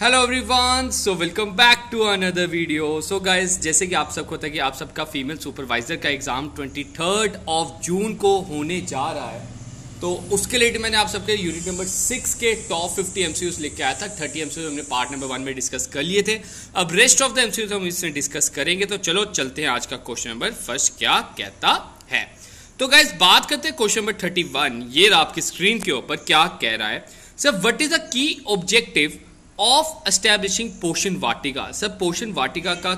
Hello everyone, so welcome back to another video. So guys, जैसे कि आप सबको पता है कि आप सबका फीमेल सुपरवाइजर का एग्जाम 23 जून को होने जा रहा है। तो उसके लिए मैंने आप सबके यूनिट नंबर 6 के टॉप 50 एमसीयूज लेके आया था। 30 एमसीयूज हमने पार्ट नंबर 1 में डिस्कस कर लिए थे। अब रेस्ट ऑफ द एमसीयूज हम इसमें डिस्कस करेंगे। तो चलो चलते हैं आज का क्वेश्चन नंबर फर्स्ट क्या कहता है। तो गाइस, बात करते हैं क्वेश्चन नंबर 31। ये आपकी स्क्रीन के ऊपर क्या कह रहा है। Sir, what is the key objective of establishing पोषण वाटिका। सर, पोषण वाटिका का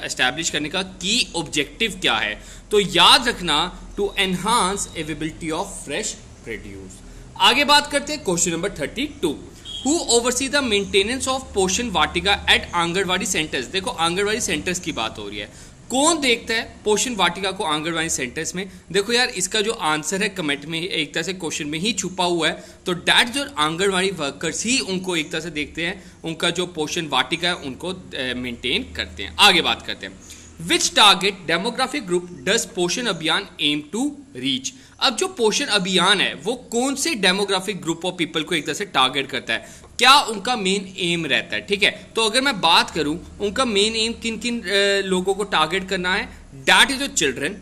एस्टैब्लिश करने का की ऑब्जेक्टिव क्या है? तो याद रखना, to enhance availability of fresh produce. आगे बात करते हैं question number 32। Who oversee the maintenance of पोषण वाटिका एट आंगनवाड़ी सेंटर्स। देखो, आंगनवाड़ी सेंटर्स की बात हो रही है। कौन देखता है पोषण वाटिका को आंगनवाड़ी सेंटर्स में? देखो यार, इसका जो आंसर है कमेंट में एक तरह से क्वेश्चन में ही छुपा हुआ है। तो डैट जो आंगनवाड़ी वर्कर्स ही उनको एक तरह से देखते हैं, उनका जो पोषण वाटिका है उनको मेंटेन करते हैं। आगे बात करते हैं, विच टारगेट डेमोग्राफिक ग्रुप डज पोषण अभियान एम टू रीच। अब जो पोषण अभियान है वो कौन से डेमोग्राफिक ग्रुप ऑफ पीपल को एक तरह से टारगेट करता है, क्या उनका मेन एम रहता है? ठीक है, तो अगर मैं बात करूं उनका मेन एम किन किन लोगों को टारगेट करना है, that is children,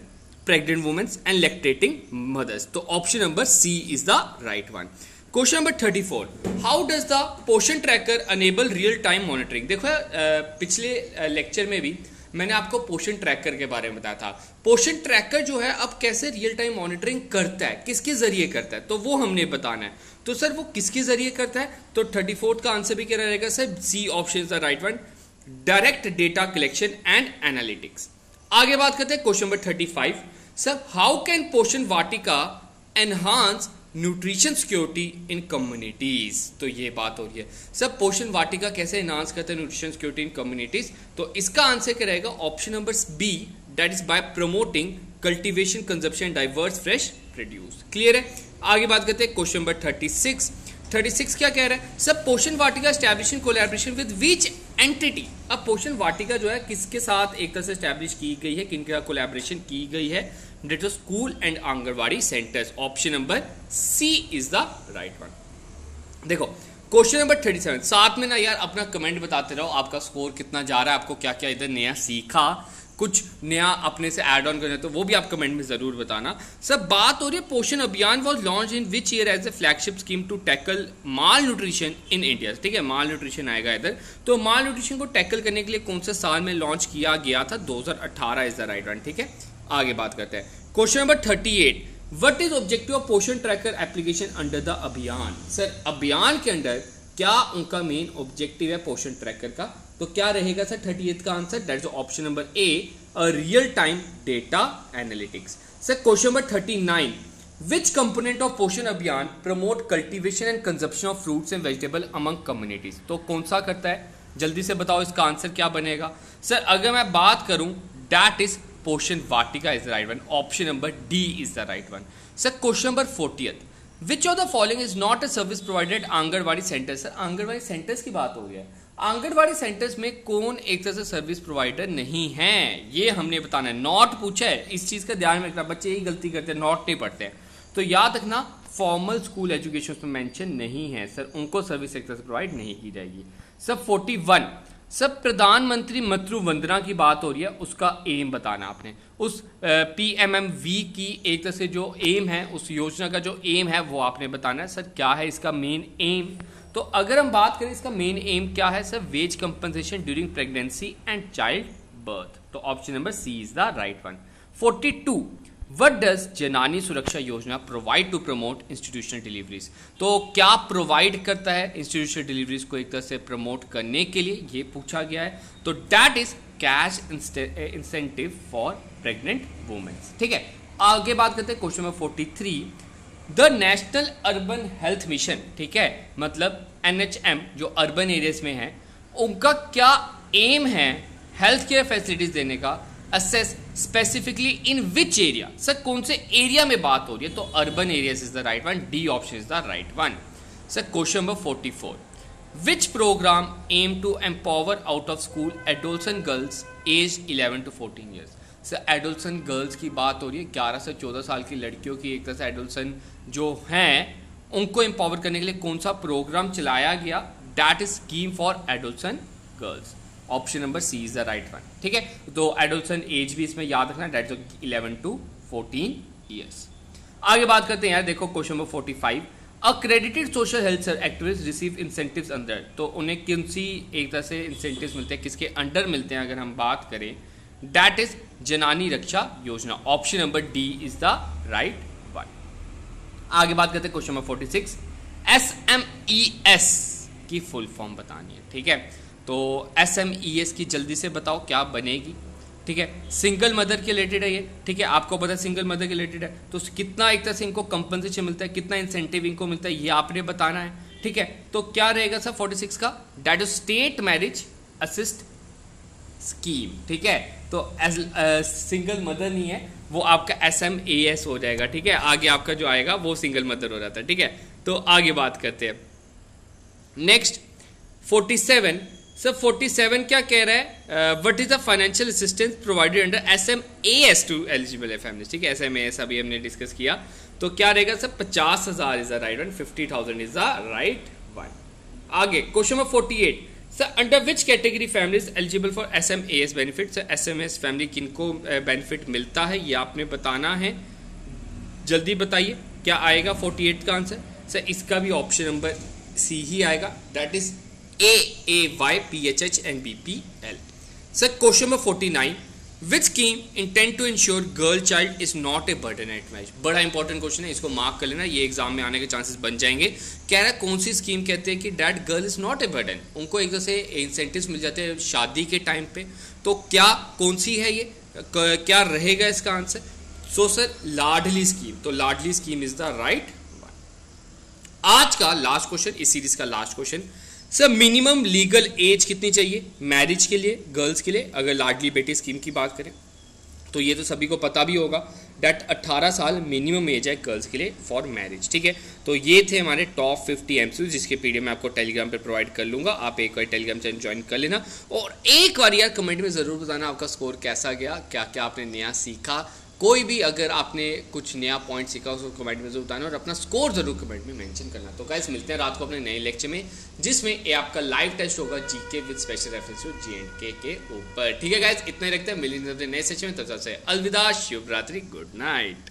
pregnant womens and lactating mothers. तो option number C is the right one. Question number 34, how does the Poshan tracker enable real time monitoring. देखो, पिछले लेक्चर में भी मैंने आपको पोषण ट्रैकर के बारे में बताया था। पोषण ट्रैकर जो है अब कैसे रियल टाइम मॉनिटरिंग करता है, किसके जरिए करता है, तो वो हमने बताना है। तो सर, वो किसके जरिए करता है? तो 34 का आंसर भी क्या रहेगा sir? C option is the right one, direct data collection and analytics. आगे बात करते हैं question number 35। Sir, how can Poshan Vatika enhance nutrition security in communities. तो ये बात हो रही है सर, पोषण वाटिका कैसे एनहांस करते हैं न्यूट्रिशन सिक्योरिटी इन कम्युनिटीज। तो इसका आंसर क्या रहेगा? Option number B, that is by promoting cultivation, consumption, diverse fresh produce. Clear है? आगे बात करते हैं क्वेश्चन नंबर 36 क्या कह रहा है? सब Poshan Vatika establishing collaboration with which entity. अब पोषण वाटिका जो है किसके साथ एक तरह से एस्टैब्लिश की गई है, किनके साथ कोलैबोरेशन की गई है? Date of school and anganwadi centres. Option number C is the right one. देखो, क्वेश्चन नंबर 37, साथ में ना यार अपना कमेंट बताते रहो, आपका स्कोर कितना जा रहा है, आपको क्या क्या इधर नया सीखा, कुछ नया अपने से ऐड ऑन करना, तो वो भी आप कमेंट में जरूर बताना। सब बात हो रही है, Poshan Abhiyan was launch in which year as a flagship scheme to tackle malnutrition in India. ठीक है, माल न्यूट्रिशन आएगा इधर। तो माल न्यूट्रिशन को टैकल करने के लिए कौन से साल में लॉन्च किया गया था? 2018 इज द राइट वन। ठीक है, आगे बात करते हैं question number 38। What is objective of पोषण ट्रैकर एप्लीकेशन अंडर द अभियान। सर, अभियान के अंडर क्या उनका मेन ऑब्जेक्टिव है पोषण ट्रैकर का? तो क्या रहेगा सर 38 का answer? That is option number A, a real time data analytics. Sir, question number 39, which component of पोषण अभियान promote cultivation and consumption of fruits and vegetable among communities. तो कौन सा करता है? जल्दी से बताओ, इसका आंसर क्या बनेगा? सर, अगर मैं बात करूं, that is Poshan Vatika is the right one. Option number D is the right one. Sir, question number 40, which of the following is not a service provided anganwadi centres. Sir, anganwadi centres की बात हो रही है। आंगनवाड़ी सेंटर्स में कौन एक तरह से सर्विस प्रोवाइडर नहीं है, ये हमने बताना है। नॉट पूछा है, इस चीज का ध्यान में रखना, बच्चे यही गलती करते हैं, नॉट नहीं पढ़ते हैं। तो याद रखना, फॉर्मल स्कूल एजुकेशन में मेंशन नहीं है सर, उनको सर्विस एक तरह से प्रोवाइड नहीं की जाएगी। सर 41, सब प्रधानमंत्री मातृ वंदना की बात हो रही है, उसका एम बताना आपने। उस PMMV की एक तरह से जो एम है, उस योजना का जो एम है वो आपने बताना है। सर, क्या है इसका मेन एम? तो अगर हम बात करें इसका मेन एम क्या है sir? Wage compensation during pregnancy and child birth. तो option number C is the right one. 42, what does Janani Suraksha Yojana provide to promote institutional deliveries. तो क्या प्रोवाइड करता है इंस्टीट्यूशनल डिलीवरीज को एक तरह से प्रमोट करने के लिए, ये पूछा गया है। तो that is cash incentive for pregnant women's. ठीक है, आगे बात करते हैं question number 43, the national urban health mission. ठीक है, मतलब NHM जो अर्बन एरियाज में है, उनका क्या एम है हेल्थ केयर फैसिलिटीज देने का? Assess specifically in which area. Sir, कौन से एरिया में बात हो रही है? तो urban areas is the right one, D option is the right one. Sir, question number 44, which programme aim to empower out of school adolescent girls age 11 to 14 years. Sir, adolescent girls की बात हो रही है, 11 से 14 साल की लड़कियों की एक तरह से एडोलसेंट जो हैं उनको एम्पावर करने के लिए कौन सा प्रोग्राम चलाया गया? That is scheme for adolescent girls. Option number C is the right one. ठीक है, तो एडोलसेंट एज भी इसमें याद रखना, दैट इज 11 to 14 ईयर्स। आगे बात करते हैं यार, देखो question number 45, accredited social health activist receive incentives under, तो उन्हें कौन सी एक तरह से इंसेंटिव्स मिलते हैं, किसके अंडर मिलते हैं अगर हम बात करें, दैट इज जनानी रक्षा योजना। Option number D is the right one. आगे बात करते हैं क्वेश्चन नंबर 46, SMES की फुल फॉर्म बतानी है। ठीक है, तो SMES की जल्दी से बताओ क्या बनेगी। ठीक है, सिंगल मदर के रिलेटेड है ये। ठीक है, आपको पता है सिंगल मदर के रिलेटेड है, तो कितना एक तरह से इनको कंपनसेशन मिलता है, कितना इंसेंटिव इनको मिलता है, ये आपने बताना है। ठीक है, तो क्या रहेगा सर 46 का, that is state marriage assist scheme. ठीक है, तो सिंगल मदर नहीं है वो, आपका SMAS हो जाएगा। ठीक है, आगे आपका जो आएगा वो सिंगल मदर हो जाता है। ठीक है, तो आगे बात करते हैं नेक्स्ट 47। सर 47 क्या कह रहा है, what is the financial assistance provided under SMAS to eligible families. ठीक है, SMAS अभी हमने डिस्कस किया, तो क्या रहेगा sir 50,000 is the right one, 50,000 is the right one. आगे question number 48, sir under which category families eligible for SMAS benefit. Sir SMS family किनको बेनिफिट मिलता है ये आपने बताना है, जल्दी बताइए क्या आएगा 48 का आंसर। सर इसका भी ऑप्शन नंबर सी ही आएगा, that is AAYPHHNBPL। Sir question number 49, which scheme intend to ensure girl child is not a burden at marriage. बड़ा इंपॉर्टेंट क्वेश्चन है, इसको मार्क कर लेना, ये एग्जाम में आने के चांसेस बन जाएंगे। कह रहा है कौन सी स्कीम कहते हैं कि that girl is not a burden, उनको एक तरह से इंसेंटिव्स मिल जाते हैं शादी के टाइम पे, तो क्या कौन सी है ये, क्या रहेगा इसका answer. So sir Ladli scheme, तो Ladli scheme is the right one. आज का लास्ट क्वेश्चन, इस सीरीज का last question, sir minimum legal age कितनी चाहिए मैरिज के लिए, गर्ल्स के लिए, अगर लाडली बेटी स्कीम की बात करें तो ये तो सभी को पता भी होगा, डेट 18 साल मिनिमम एज है गर्ल्स के लिए फॉर मैरिज। ठीक है, तो ये थे हमारे टॉप 50 MCQs, जिसके PDF मैं आपको टेलीग्राम पे प्रोवाइड कर लूंगा, आप एक बार टेलीग्राम चैनल ज्वाइन कर लेना, और एक बार यार कमेंट में ज़रूर बताना आपका स्कोर कैसा गया, क्या क्या आपने नया सीखा। कोई भी अगर आपने कुछ नया पॉइंट सीखा उसको कमेंट में जरूर बताना, और अपना स्कोर जरूर कमेंट में मेंशन करना। तो गाइस मिलते हैं रात को अपने नए लेक्चर में, जिसमें ये आपका लाइव टेस्ट होगा GK with special reference to J&K के ऊपर। ठीक है गाइस, इतना ही रखते हैं, मिलेंगे नए सेशन में, तब तक से अलविदा, शुभ रात्रि, गुड नाइट।